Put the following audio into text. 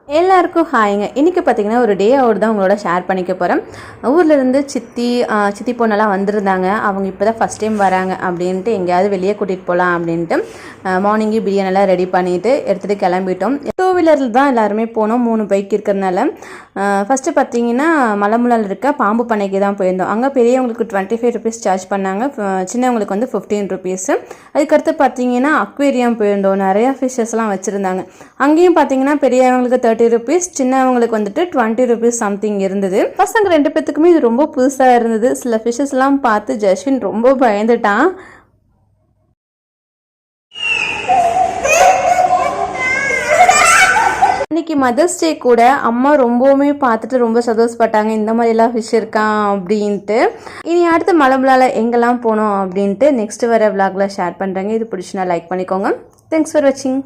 எல்லாருக்கும் ஹாய்ங்க. இன்றைக்கி பார்த்தீங்கன்னா ஒரு டே அவுட் தான் உங்களோட ஷேர் பண்ணிக்க போகிறேன். ஊர்லேருந்து சித்தி பொண்ணெல்லாம் வந்திருந்தாங்க. அவங்க இப்போ தான் ஃபஸ்ட் டைம் வராங்க அப்படின்ட்டு எங்கேயாவது வெளியே கூட்டிகிட்டு போகலாம் அப்படின்ட்டு மார்னிங்கே பிரியாணிலாம் ரெடி பண்ணிவிட்டு எடுத்துகிட்டு கிளம்பிட்டோம். 2 வீலரில் தான் எல்லாருமே போனோம். 3 பைக் இருக்கிறதுனால ஃபஸ்ட்டு பார்த்தீங்கன்னா மலமுலால் இருக்க பாம்பு பண்ணைக்கு தான் போயிருந்தோம். அங்கே பெரியவங்களுக்கு 25 ருபீஸ் சார்ஜ் பண்ணாங்க, சின்னவங்களுக்கு வந்து 15 ருபீஸு. அதுக்கடுத்து பார்த்தீங்கன்னா அக்வேரியம் போயிருந்தோம். நிறையா ஃபிஷ்ஷஸ்லாம் வச்சுருந்தாங்க. அங்கேயும் பார்த்தீங்கன்னா பெரியவங்களுக்கு 30 ருபீஸ், சின்னவங்களுக்கு வந்துட்டு 20 ருபீஸ் சம்திங் இருந்தது. பசங்க 2 பேத்துக்குமே இது ரொம்ப புதுசாக இருந்தது. சில ஃபிஷ்ஷஸ்லாம் பார்த்து ஜஸ்வின் ரொம்ப பயந்துட்டான். அன்றைக்கி மதர்ஸ் டே கூட அம்மா ரொம்பவுமே பார்த்துட்டு ரொம்ப சந்தோஷப்பட்டாங்க, இந்த மாதிரிலாம் ஃபிஷ் இருக்கான் அப்படின்ட்டு. இனி அடுத்த மலம்புலால எங்கெல்லாம் போனோம் அப்படின்ட்டு நெக்ஸ்ட் வர விளாகில் ஷேர் பண்ணுறாங்க. இது பிடிச்சுன்னா லைக் பண்ணிக்கோங்க. தேங்க்ஸ் ஃபார் வாட்சிங்.